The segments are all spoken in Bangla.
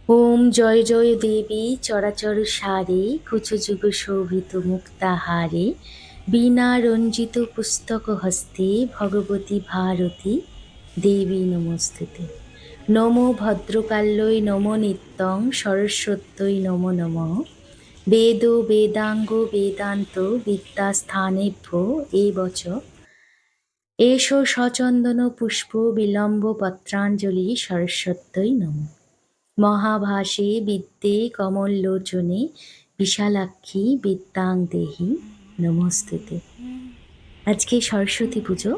ওম জয় জয় দেবী চরাচর সারে কুচযুগ শোভিত মুক্তাহারে বীণা রঞ্জিত পুস্তক হস্তে ভগবতী ভারতী দেবী নমস্তুতে। নমো ভদ্রকাল্যৈ নমো নিত্যং সরস্বত্যৈ নমো নমঃ। বেদ বেদাঙ্গ বেদান্ত বিদ্যাস্থানেভ্যো এবচ এষ সচন্দন পুষ্প বিলম্ব পত্রাঞ্জলি সরস্বত্যৈ নমঃ। মহাভাসে বিদ্যে কমললোচনে বিশালাক্ষী বিদ্যাং দেহি নমস্তুতে। আজকে সরস্বতী পুজো।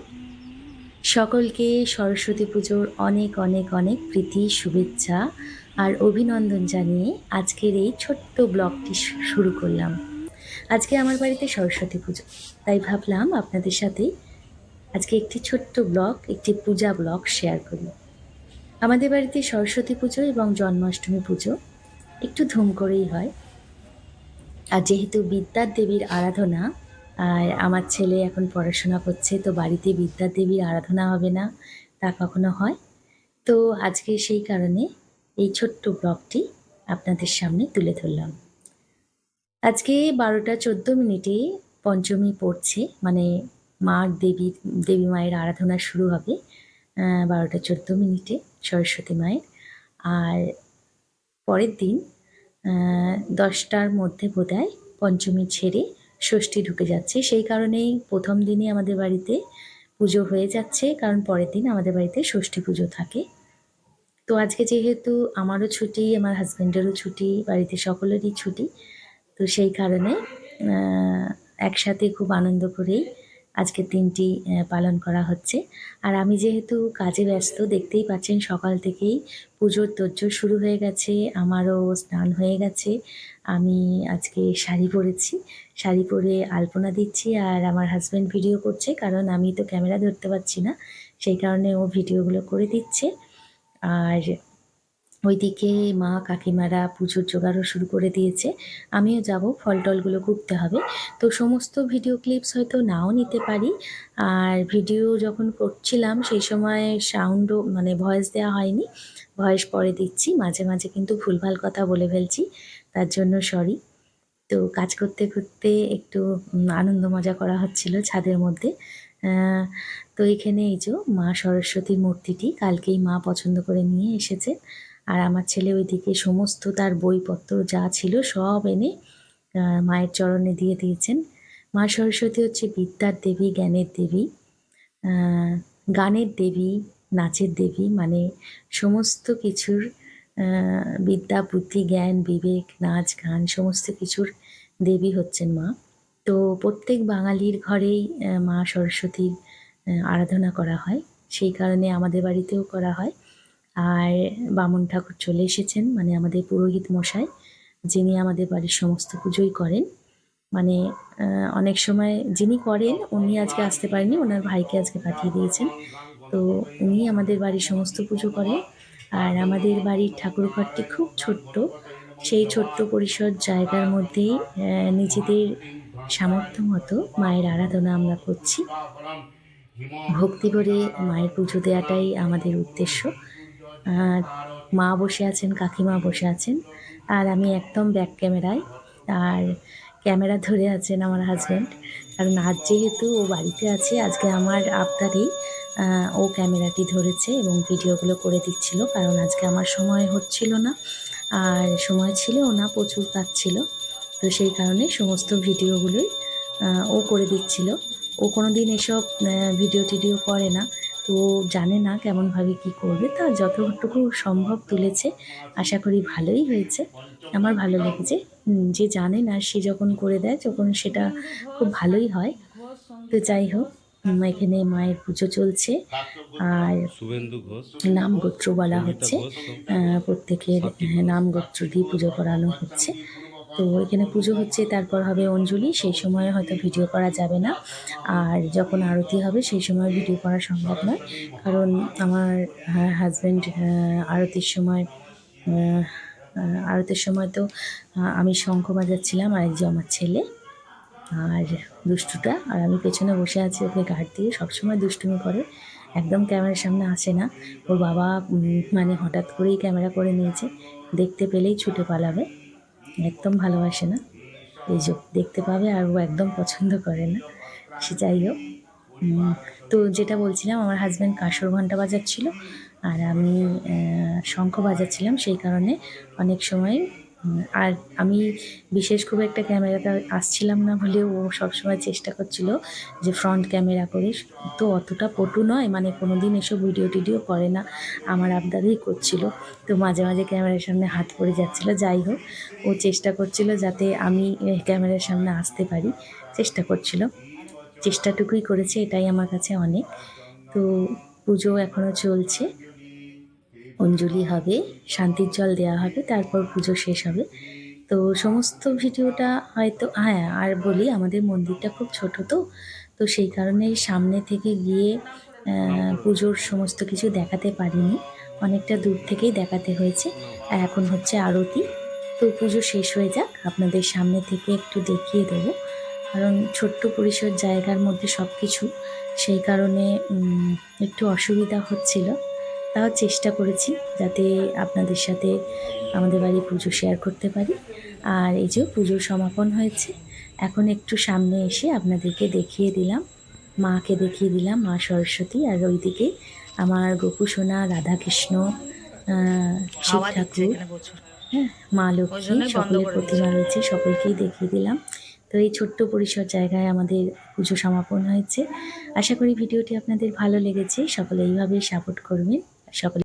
সকলকে সরস্বতী পুজোর অনেক অনেক অনেক প্রীতি শুভেচ্ছা আর অভিনন্দন জানিয়ে আজকের এই ছোট্ট ব্লগটি শুরু করলাম। আজকে আমার বাড়িতে সরস্বতী পুজো, তাই ভাবলাম আপনাদের সাথে আজকে একটি ছোট্ট ব্লগ, একটি পূজা ব্লগ শেয়ার করি। আমাদের বাড়িতে সরস্বতী পুজো এবং জন্মাষ্টমী পুজো একটু ধুম করেই হয়। আর যেহেতু বিদ্যার দেবীর আরাধনা, আর আমার ছেলে এখন পড়াশোনা করছে, তো বাড়িতে বিদ্যার দেবীর আরাধনা হবে না তা কখনো হয়? তো আজকে সেই কারণে এই ছোট্ট ব্লগটি আপনাদের সামনে তুলে ধরলাম। আজকে 12টা 14 মিনিটে পঞ্চমী পড়ছে, মানে দেবী মায়ের আরাধনা শুরু হবে 12টা 14 মিনিটে সরস্বতী মায়ের। আর পরের দিন 10টার মধ্যে বোধহয় পঞ্চমী ছেড়ে ষষ্ঠী ঢুকে যাচ্ছে। সেই কারণেই প্রথম দিনই আমাদের বাড়িতে পুজো হয়ে যাচ্ছে, কারণ পরের দিন আমাদের বাড়িতে ষষ্ঠী পুজো থাকে। তো আজকে যেহেতু আমারও ছুটি, আমার হাজব্যান্ডেরও ছুটি, বাড়িতে সকলেরই ছুটি, তো সেই কারণে একসাথে খুব আনন্দ করেই আজকের দিনটি পালন করা হচ্ছে। আর আমি যেহেতু কাজে ব্যস্ত, দেখতেই পাচ্ছেন সকাল থেকেই পুজোর তোড়জোড় শুরু হয়ে গেছে। আমারও স্নান হয়ে গেছে। আমি আজকে শাড়ি পরেছি, শাড়ি পরে আলপনা দিচ্ছি, আর আমার হাজব্যান্ড ভিডিও করছে, কারণ আমি তো ক্যামেরা ধরতে পারছি না, সেই কারণে ও ভিডিওগুলো করে দিচ্ছে। আর ওইদিকে মা কাকিমারা পুজোর জোগাড়ও শুরু করে দিয়েছে। আমিও যাব, ফল টলগুলো কুটতে হবে। তো সমস্ত ভিডিও ক্লিপস হয়তো নাও নিতে পারি। আর ভিডিও যখন করছিলাম সেই সময় সাউন্ডও, মানে ভয়েস দেওয়া হয়নি, ভয়েস পরে দিচ্ছি। মাঝে মাঝে কিন্তু ভুলভাল কথা বলে ফেলছি, তার জন্য সরি। তো কাজ করতে করতে একটু আনন্দ মজা করা হচ্ছিল ছাদের মধ্যে। তো এখানে এই যে মা সরস্বতীর মূর্তিটি কালকেই মা পছন্দ করে নিয়ে এসেছে। আর আমার ছেলে ওইদিকে সমস্ত তার বইপত্র যা ছিল সব এনে মায়ের চরণে দিয়ে দিয়েছেন। মা সরস্বতী হচ্ছে বিদ্যার দেবী, জ্ঞানের দেবী, গানের দেবী, নাচের দেবী, মানে সমস্ত কিছুর বিদ্যা বুদ্ধি জ্ঞান বিবেক নাচ গান সমস্ত কিছুর দেবী হচ্ছেন মা। তো প্রত্যেক বাঙালির ঘরেই মা সরস্বতীর আরাধনা করা হয়, সেই কারণে আমাদের বাড়িতেও করা হয়। আর বামুন ঠাকুর চলে এসেছেন, মানে আমাদের পুরোহিত মশাই, যিনি আমাদের বাড়ির সমস্ত পুজোই করেন। মানে অনেক সময় যিনি করেন উনি আজকে আসতে পারেননি, ওনার ভাইকে আজকে পাঠিয়ে দিয়েছেন। তো উনি আমাদের বাড়ির সমস্ত পুজো করেন। আর আমাদের বাড়ির ঠাকুরঘরটি খুব ছোট্ট, সেই ছোট্ট পরিসর জায়গার মধ্যেই নিজেদের সামর্থ্য মতো মায়ের আরাধনা আমরা করছি। ভক্তি করে মায়ের পুজো দেওয়াটাই আমাদের উদ্দেশ্য। মা বসে আছেন, কাকিমা বসে আছেন, আর আমি একদম ব্যাক ক্যামেরায়। আর ক্যামেরা ধরে আছেন আমার হাজব্যান্ড, কারণ আজ যেহেতু ও বাড়িতে আছে, আজকে আমার আবদারেই ও ক্যামেরাটি ধরেছে এবং ভিডিওগুলো করে দিচ্ছিল, কারণ আজকে আমার সময় হচ্ছিল না, আর সময় ছিলও না, প্রচুর কাজ ছিল। তো সেই কারণে সমস্ত ভিডিওগুলোই ও করে দিচ্ছিল। ও কোনো দিন এসব ভিডিও টিডিও করে না, তো জানে না কেমনভাবে কি করবে, তা যতটুকু সম্ভব তুলেছে। আশা করি ভালোই হয়েছে, আমার ভালো লেগেছে। যে জানে না সে যখন করে দেয় তখন সেটা খুব ভালোই হয়। তো যাই হোক, এখানে মায়ের পুজো চলছে, আর শুভেন্দু ঘোষ, নাম গোত্র বলা সঙ্গীতা হচ্ছে। ঘোষ, প্রত্যেকের সাত্বিক ঘোষ। নাম গোত্র দিয়ে পুজো করানো হচ্ছে। তো এখানে পুজো হচ্ছে, তারপর হবে অঞ্জলি, সেই সময় হয়তো ভিডিও করা যাবে না। আর যখন আরতি হবে সেই সময় ভিডিও করা সম্ভব নয়, কারণ আমার হাজব্যান্ড আরতির সময় আহ, আরতির সময় তো আমি শঙ্খ বাজাচ্ছিলাম, আর এই যে আমার ছেলে আর দুষ্টুটা, আর আমি পেছনে বসে আছি ওকে গার্ড দিয়ে, সবসময় দুষ্টুমি করে। একদম ক্যামেরার সামনে আসে না। ওর বাবা মানে হঠাৎ করেই ক্যামেরা করে নিয়েছে, দেখতে পেলেই ছুটে পালাবে, একদম ভালোবাসে না। এই যে দেখতে পাবে, আর ও একদম পছন্দ করে না। সে যাই হোক, তো যেটা বলছিলাম, আমার হাজব্যান্ড কাঁসর ঘণ্টা বাজাচ্ছিল আর আমি শঙ্খ বাজাচ্ছিলাম, সেই কারণে অনেক সময় আর আমি বিশেষ খুব একটা ক্যামেরাটা আসছিলাম না বলেও ও সবসময় চেষ্টা করছিল যে ফ্রন্ট ক্যামেরা করিস। তো অতটা পটু নয়, মানে কোনো দিন এসব ভিডিও টিডিও করে না, আমার আবদারেই করছিল। তো মাঝে মাঝে ক্যামেরার সামনে হাত পড়ে যাচ্ছিলো। যাই হোক, ও চেষ্টা করছিল যাতে আমি ক্যামেরার সামনে আসতে পারি, চেষ্টা করছিল, চেষ্টাটুকুই করেছে, এটাই আমার কাছে অনেক। তো পুজো এখনও চলছে, অঞ্জলি হবে, শান্তির জল দেওয়া হবে, তারপর পুজো শেষ হবে। তো সমস্ত ভিডিওটা হয়তো, হ্যাঁ আর বলি, আমাদের মন্দিরটা খুব ছোট, তো তো সেই কারণে সামনে থেকে গিয়ে পুজোর সমস্ত কিছু দেখাতে পারিনি, অনেকটা দূর থেকেই দেখাতে হয়েছে। আর এখন হচ্ছে আরতি, তো পুজো শেষ হয়ে যাক, আপনাদের সামনে থেকে একটু দেখিয়ে দেবো, কারণ ছোট্ট পরিসর জায়গার মধ্যে সব কিছু, সেই কারণে একটু অসুবিধা হচ্ছিল। তাও চেষ্টা করেছি যাতে আপনাদের সাথে আমাদের বাড়ির পুজো শেয়ার করতে পারি। আর এই যে পুজোর সমাপন হয়েছে, এখন একটু সামনে এসে আপনাদেরকে দেখিয়ে দিলাম, মাকে দেখিয়ে দিলাম, মা সরস্বতী, আর ওইদিকে আমার গোপুসোনা, রাধাকৃষ্ণ, শিব ঠাকুর, হ্যাঁ, মা লক্ষ্মী, সকলের প্রতিমা রয়েছে, সকলকেই দেখিয়ে দিলাম। তো এই ছোট্ট পরিসর জায়গায় আমাদের পুজো সমাপন হয়েছে। আশা করি ভিডিওটি আপনাদের ভালো লেগেছে, সকলে এইভাবেই সাপোর্ট করবেন, সকলে